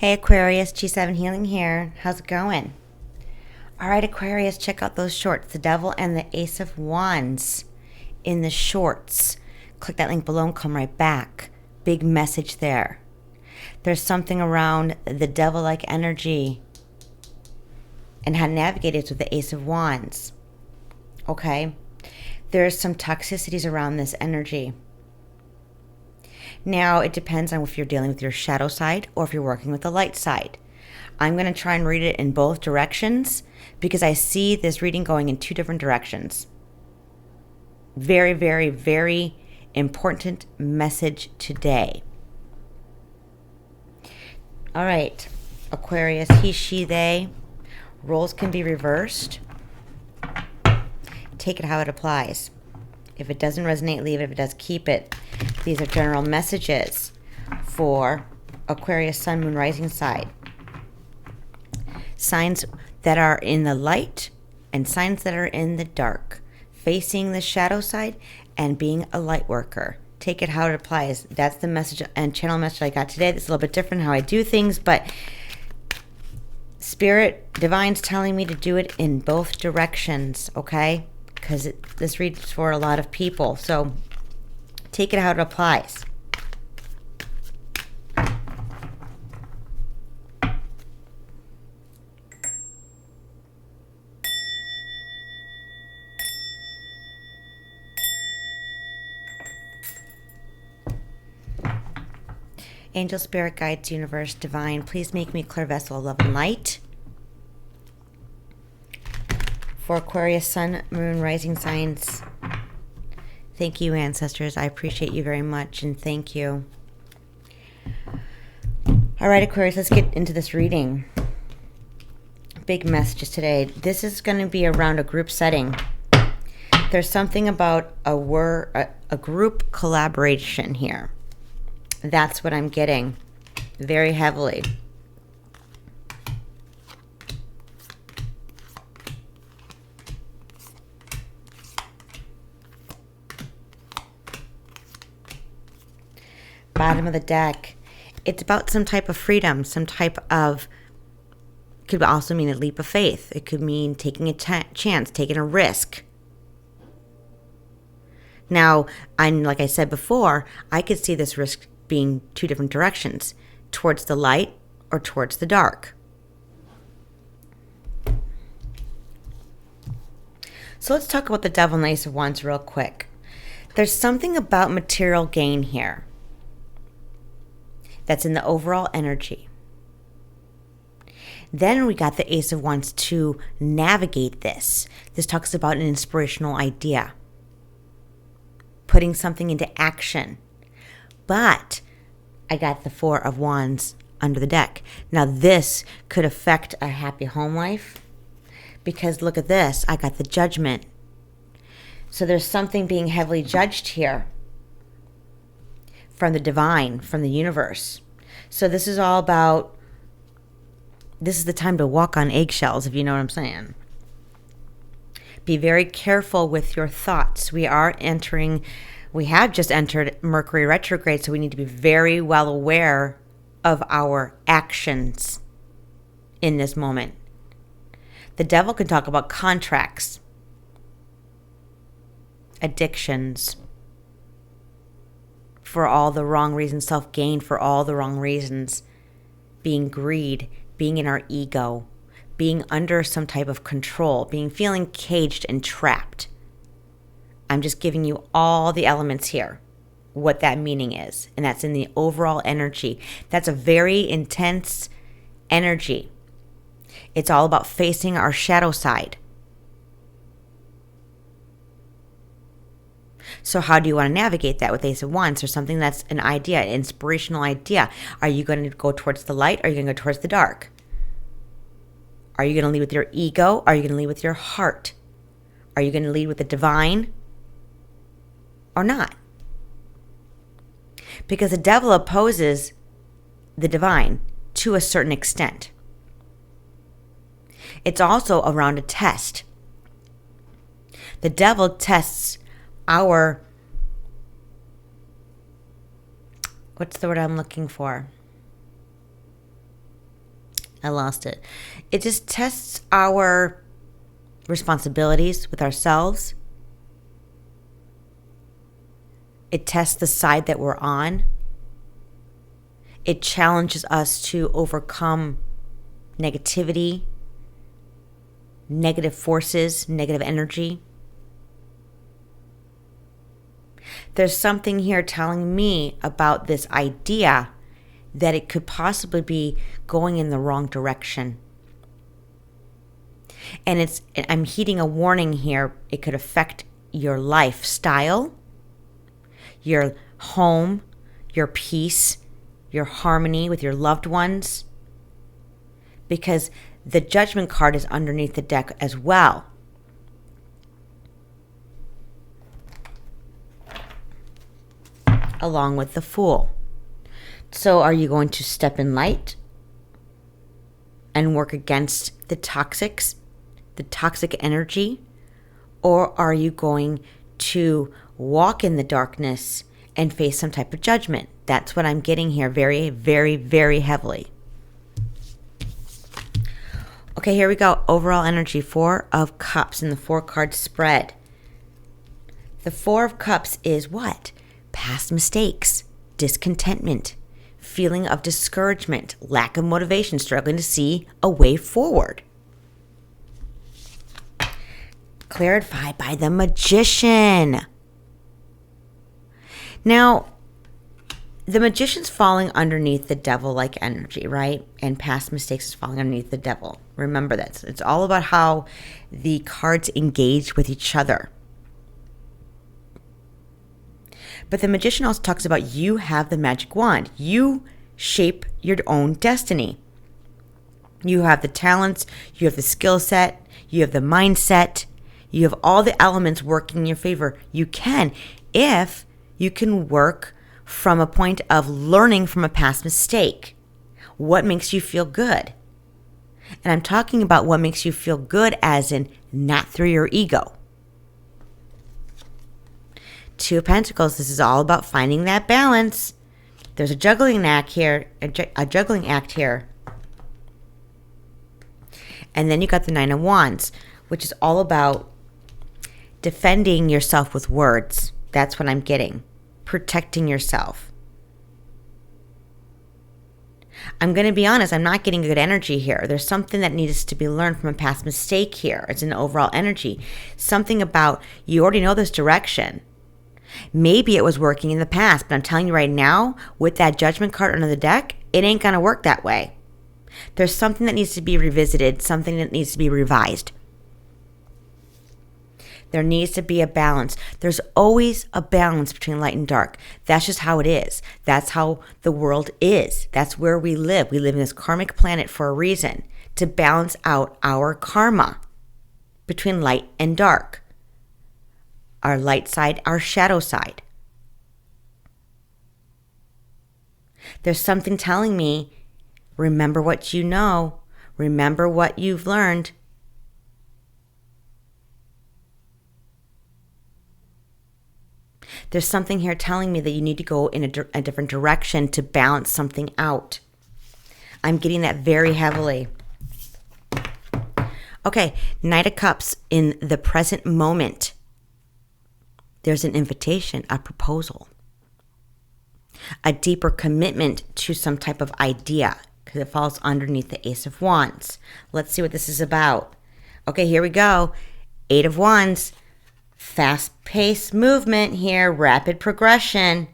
Hey Aquarius, G7 Healing here. How's it going? All right, Aquarius, check out those shorts. The Devil and the Ace of Wands in the shorts. Click that link below and come right back. Big message there. There's something around the devil-like energy and how to navigate it with the Ace of Wands. Okay? There's some toxicities around this energy. Now, it depends on if you're dealing with your shadow side or if you're working with the light side. I'm going to try and read it in both directions because I see this reading going in two different directions. Very, very, very important message today. All right, Aquarius, he, she, they. Roles can be reversed. Take it how it applies. If it doesn't resonate, leave it. If it does, keep it. These are general messages for Aquarius, Sun, Moon, Rising side. Signs that are in the light and signs that are in the dark. Facing the shadow side and being a light worker. Take it how it applies. That's the message and channel message I got today. This is a little bit different how I do things, but Spirit, Divine's telling me to do it in both directions, okay? Because this reads for a lot of people. So take it how it applies. Angel, Spirit, Guides, Universe, Divine, please make me a clear vessel of love and light. For Aquarius, Sun, Moon, Rising signs, thank you, ancestors. I appreciate you very much, and thank you. All right, Aquarius, let's get into this reading. Big messages today. This is going to be around a group setting. There's something about a group collaboration here. That's what I'm getting very heavily. Bottom of the deck. It's about some type of freedom, some type of, could also mean a leap of faith. It could mean taking a chance, taking a risk. Now, like I said before, I could see this risk being two different directions, towards the light or towards the dark. So let's talk about the Devil and Ace of Wands real quick. There's something about material gain here that's in the overall energy. Then we got the Ace of Wands to navigate this. This talks about an inspirational idea, putting something into action. But I got the Four of Wands under the deck. Now this could affect a happy home life because look at this. I got the Judgment. So there's something being heavily judged here from the divine, from the universe. So this is all about, this is the time to walk on eggshells, if you know what I'm saying. Be very careful with your thoughts. We have just entered Mercury retrograde, so we need to be very well aware of our actions in this moment. The Devil can talk about contracts, addictions, for all the wrong reasons, self-gain for all the wrong reasons, being greed, being in our ego, being under some type of control, feeling caged and trapped. I'm just giving you all the elements here, what that meaning is. And that's in the overall energy. That's a very intense energy. It's all about facing our shadow side. So how do you want to navigate that with Ace of Wands or something that's an idea, an inspirational idea? Are you going to go towards the light or are you going to go towards the dark? Are you going to lead with your ego? Are you going to lead with your heart? Are you going to lead with the divine? Or not? Because the Devil opposes the divine to a certain extent. It's also around a test. The Devil tests our, what's the word I'm looking for? I lost it. It just tests our responsibilities with ourselves. It tests the side that we're on. It challenges us to overcome negativity, negative forces, negative energy. There's something here telling me about this idea that it could possibly be going in the wrong direction. And I'm heeding a warning here. It could affect your lifestyle, your home, your peace, your harmony with your loved ones, because the Judgment card is underneath the deck as well. Along with the Fool. So are you going to step in light and work against the toxic energy? Or are you going to walk in the darkness and face some type of judgment? That's what I'm getting here very, very, very heavily. Okay, here we go. Overall energy, 4 of Cups in the 4-card spread. The 4 of Cups is what? Past mistakes, discontentment, feeling of discouragement, lack of motivation, struggling to see a way forward. Clarified by the Magician. Now, the Magician's falling underneath the Devil-like energy, right? And past mistakes is falling underneath the Devil. Remember that. It's all about how the cards engage with each other. But the Magician also talks about you have the magic wand. You shape your own destiny. You have the talents, you have the skill set, you have the mindset, you have all the elements working in your favor. You can, if you can work from a point of learning from a past mistake. What makes you feel good? And I'm talking about what makes you feel good as in not through your ego. 2 of Pentacles, this is all about finding that balance. There's a juggling act here, a juggling act here. And then you got the 9 of Wands, which is all about defending yourself with words. That's what I'm getting. Protecting yourself. I'm going to be honest, I'm not getting good energy here. There's something that needs to be learned from a past mistake here. It's an overall energy. Something about you already know this direction. Maybe it was working in the past, but I'm telling you right now, with that Judgment card under the deck, it ain't going to work that way. There's something that needs to be revisited, something that needs to be revised. There needs to be a balance. There's always a balance between light and dark. That's just how it is. That's how the world is. That's where we live. We live in this karmic planet for a reason, to balance out our karma between light and dark. Our light side, our shadow side. There's something telling me, remember what you know. Remember what you've learned. There's something here telling me that you need to go in a different direction to balance something out. I'm getting that very heavily. Okay, Knight of Cups in the present moment. There's an invitation, a proposal, a deeper commitment to some type of idea, because it falls underneath the Ace of Wands. Let's see what this is about. Okay, here we go. 8 of Wands. Fast-paced movement here, rapid progression.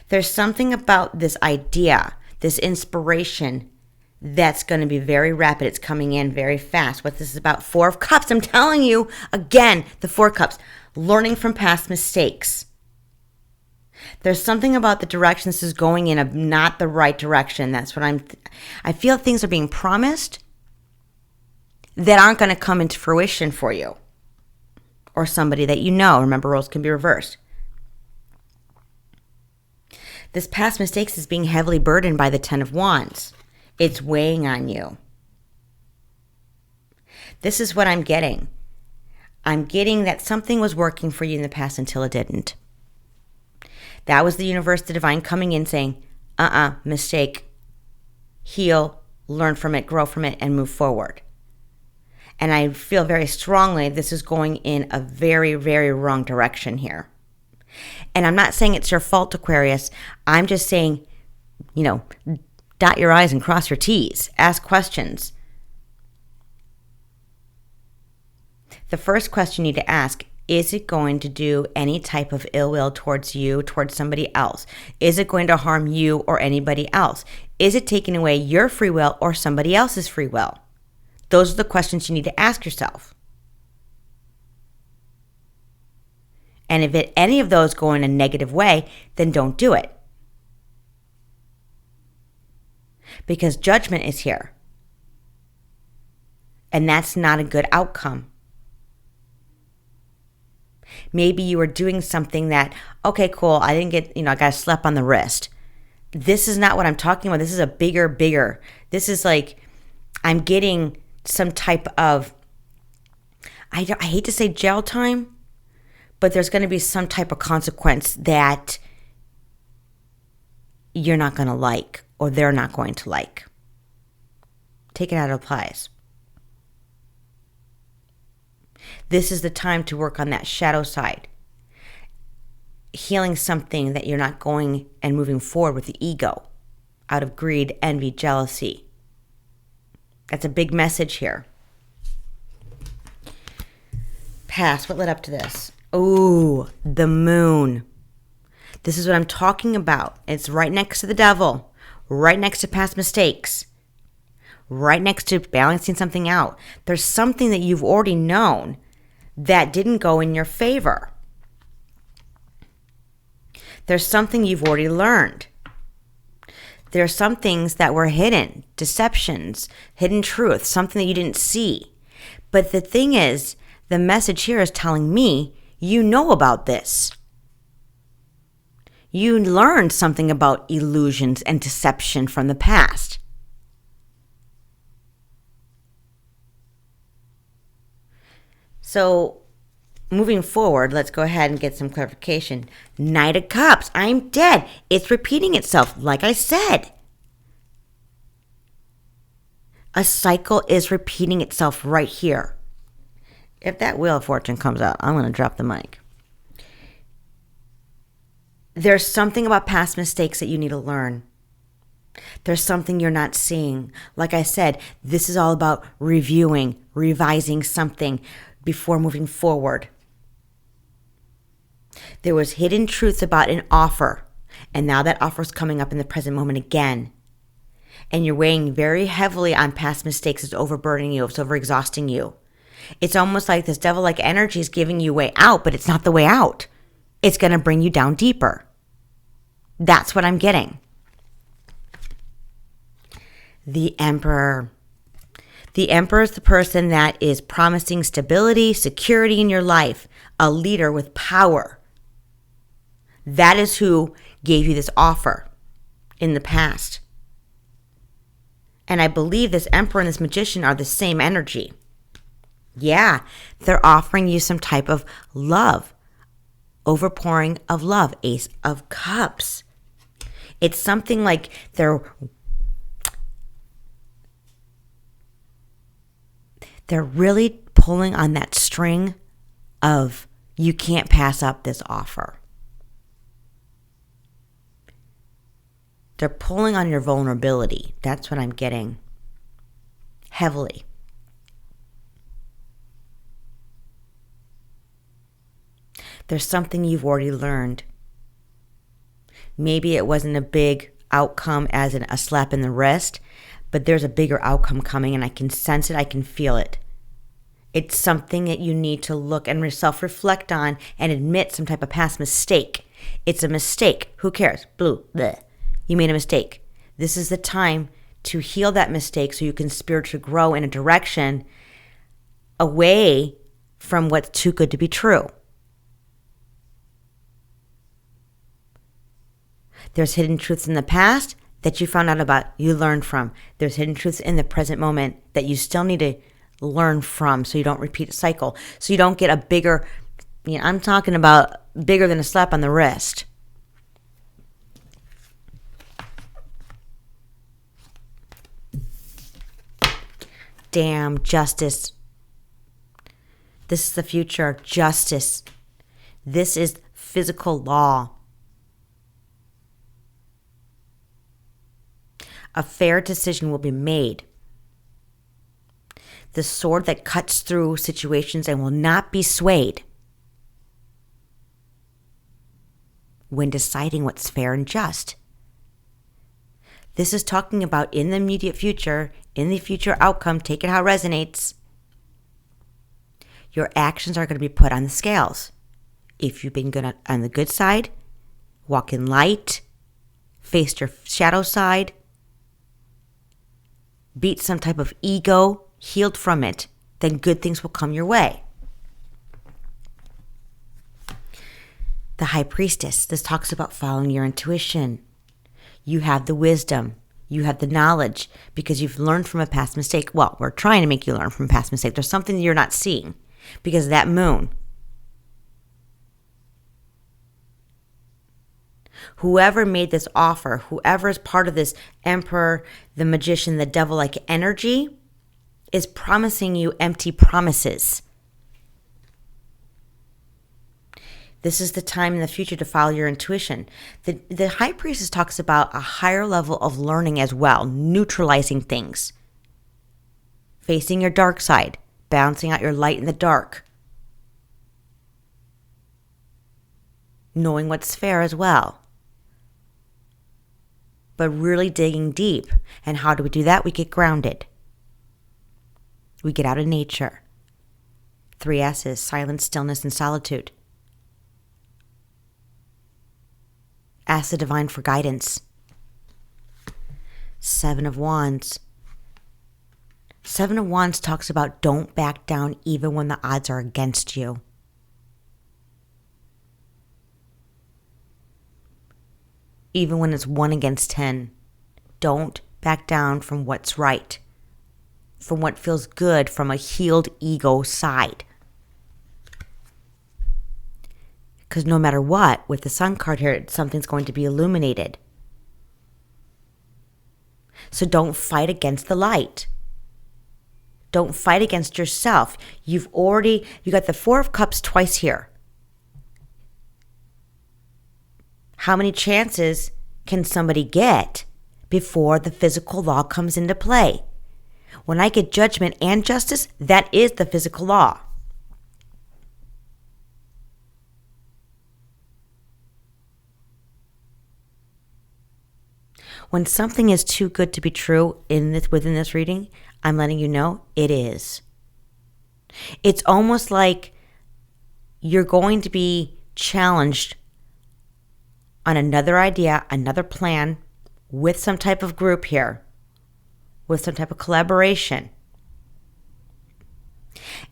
There's something about this idea, this inspiration, that's going to be very rapid. It's coming in very fast. What this is about, 4 of Cups. I'm telling you, again, the 4 of Cups. Learning from past mistakes. There's something about the direction this is going in, not the right direction. That's what I feel things are being promised that aren't going to come into fruition for you. Or somebody that you know. Remember, roles can be reversed. This past mistakes is being heavily burdened by the 10 of Wands. It's weighing on you. This is what I'm getting. I'm getting that something was working for you in the past until it didn't. That was the universe, the divine coming in saying, mistake. Heal, learn from it, grow from it, and move forward. And I feel very strongly this is going in a very, very wrong direction here. And I'm not saying it's your fault, Aquarius. I'm just saying, dot your I's and cross your T's. Ask questions. The first question you need to ask, is it going to do any type of ill will towards you, towards somebody else? Is it going to harm you or anybody else? Is it taking away your free will or somebody else's free will? Those are the questions you need to ask yourself. And if any of those go in a negative way, then don't do it. Because judgment is here. And that's not a good outcome. Maybe you were doing something that, okay, cool, I didn't get, I got a slap on the wrist. This is not what I'm talking about. This is a bigger. This is like, I'm getting some type of, I hate to say jail time, but there's going to be some type of consequence that you're not going to like, or they're not going to like. Take it how it applies. This is the time to work on that shadow side. Healing something that you're not going and moving forward with the ego out of greed, envy, jealousy. That's a big message here. Past, what led up to this? Oh, the moon. This is what I'm talking about. It's right next to the devil, right next to past mistakes, right next to balancing something out. There's something that you've already known that didn't go in your favor. There's something you've already learned. There are some things that were hidden, deceptions, hidden truth, something that you didn't see. But the thing is, the message here is telling me you know about this. You learned something about illusions and deception from the past. So, moving forward, let's go ahead and get some clarification. Knight of Cups, I'm dead. It's repeating itself, like I said. A cycle is repeating itself right here. If that Wheel of Fortune comes out, I'm going to drop the mic. There's something about past mistakes that you need to learn. There's something you're not seeing. Like I said, this is all about reviewing, revising something before moving forward. There was hidden truths about an offer, and now that offer is coming up in the present moment again. And you're weighing very heavily on past mistakes. It's overburdening you. It's overexhausting you. It's almost like this devil-like energy is giving you way out, but it's not the way out. It's going to bring you down deeper. That's what I'm getting. The Emperor. The Emperor is the person that is promising stability, security in your life, a leader with power. That is who gave you this offer in the past. And I believe this Emperor and this Magician are the same energy. Yeah, they're offering you some type of love, overpouring of love, Ace of Cups. It's something like they're really pulling on that string of you can't pass up this offer. They're pulling on your vulnerability. That's what I'm getting. Heavily. There's something you've already learned. Maybe it wasn't a big outcome as a slap in the wrist, but there's a bigger outcome coming, and I can sense it, I can feel it. It's something that you need to look and self-reflect on and admit some type of past mistake. It's a mistake. Who cares? Blue. Bleh. You made a mistake. This is the time to heal that mistake so you can spiritually grow in a direction away from what's too good to be true. There's hidden truths in the past that you found out about, you learned from. There's hidden truths in the present moment that you still need to learn from so you don't repeat a cycle. So you don't get a bigger, I'm talking about bigger than a slap on the wrist. damn justice. This is the future of justice. This is physical law. A fair decision will be made. The sword that cuts through situations and will not be swayed when deciding what's fair and just. This is talking about in the immediate future, in the future outcome, take it how it resonates. Your actions are going to be put on the scales. If you've been good on the good side, walk in light, face your shadow side, beat some type of ego, healed from it, then good things will come your way. The High Priestess, this talks about following your intuition. You have the wisdom. You have the knowledge because you've learned from a past mistake. Well, we're trying to make you learn from a past mistake. There's something you're not seeing because of that moon. Whoever made this offer, whoever is part of this emperor, the magician, the devil-like energy is promising you empty promises. This is the time in the future to follow your intuition. The High Priestess talks about a higher level of learning as well, neutralizing things, facing your dark side, balancing out your light in the dark, knowing what's fair as well, but really digging deep. And how do we do that? We get grounded. We get out of nature. 3 S's, silence, stillness, and solitude. Ask the divine for guidance. 7 of Wands. 7 of Wands talks about don't back down even when the odds are against you. Even when it's 1 against 10. Don't back down from what's right. From what feels good from a healed ego side. Because no matter what, with the Sun card here, something's going to be illuminated. So don't fight against the light. Don't fight against yourself. You got the 4 of Cups twice here. How many chances can somebody get before the physical law comes into play? When I get judgment and justice, that is the physical law. When something is too good to be true within this reading, I'm letting you know it is. It's almost like you're going to be challenged on another idea, another plan, with some type of group here, with some type of collaboration.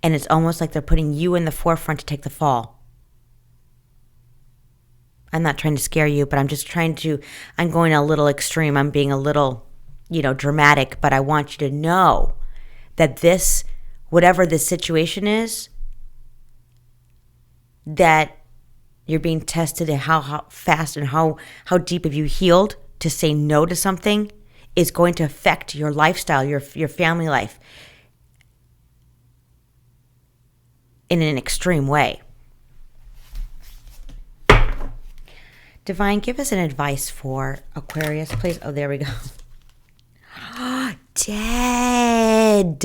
And it's almost like they're putting you in the forefront to take the fall. I'm not trying to scare you, but I'm going a little extreme. I'm being a little, dramatic, but I want you to know that whatever this situation is, that you're being tested and how fast and how deep have you healed to say no to something is going to affect your lifestyle, your family life in an extreme way. Divine, give us an advice for Aquarius, please. Oh, there we go. Dead.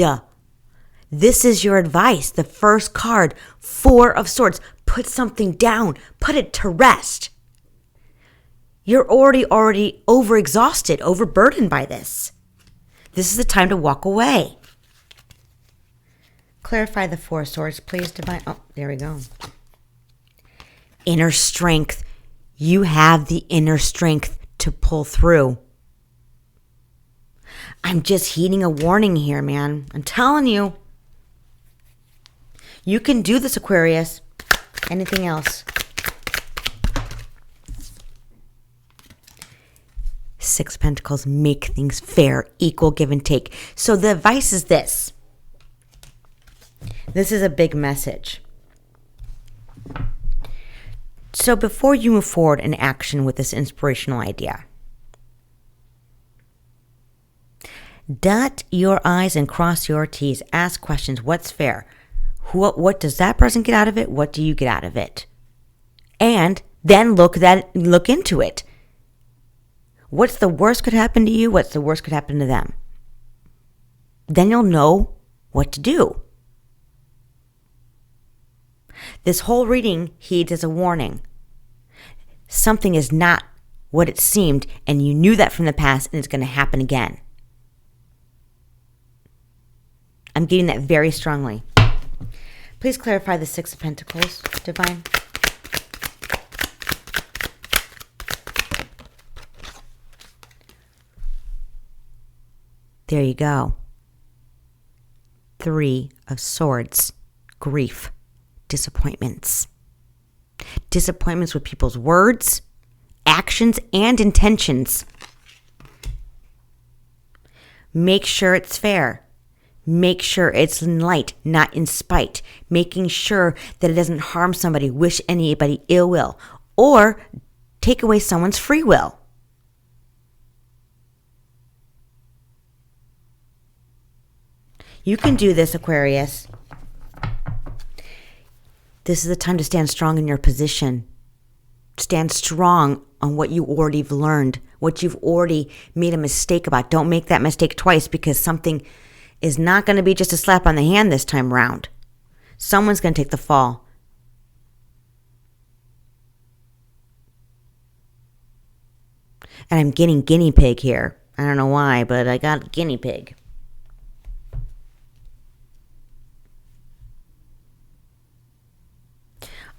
This is your advice. The first card, 4 of Swords. Put something down. Put it to rest. You're already overexhausted, overburdened by this. This is the time to walk away. Clarify the 4 of Swords, please, Divine. Oh, there we go. Inner strength. You have the inner strength to pull through. I'm just heeding a warning here, man. I'm telling you. You can do this, Aquarius. Anything else? 6 of Pentacles, make things fair, equal give and take. So the advice is this. This is a big message. So before you move forward in action with this inspirational idea, Dot your I's and cross your T's. Ask questions. What's fair? What does that person get out of it? What do you get out of it? And then look into it. What's the worst could happen to you? What's the worst could happen to them? Then you'll know what to do. This whole reading heeds as a warning. Something is not what it seemed, and you knew that from the past, and it's going to happen again. I'm getting that very strongly. Please clarify the Six of Pentacles, Divine. There you go. Three of Swords. Grief. Disappointments. Disappointments with people's words, actions, and intentions. Make sure it's fair. Make sure it's in light, not in spite. Making sure that it doesn't harm somebody, wish anybody ill will, or take away someone's free will. You can do this, Aquarius. This is the time to stand strong in your position. Stand strong on what you already have learned, what you've already made a mistake about. Don't make that mistake twice, because something is not going to be just a slap on the hand this time around. Someone's going to take the fall. And I'm getting guinea pig here. I don't know why, but I got guinea pig.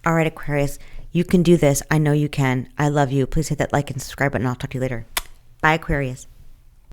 All right, Aquarius, you can do this. I know you can. I love you. Please hit that like and subscribe button. I'll talk to you later. Bye, Aquarius.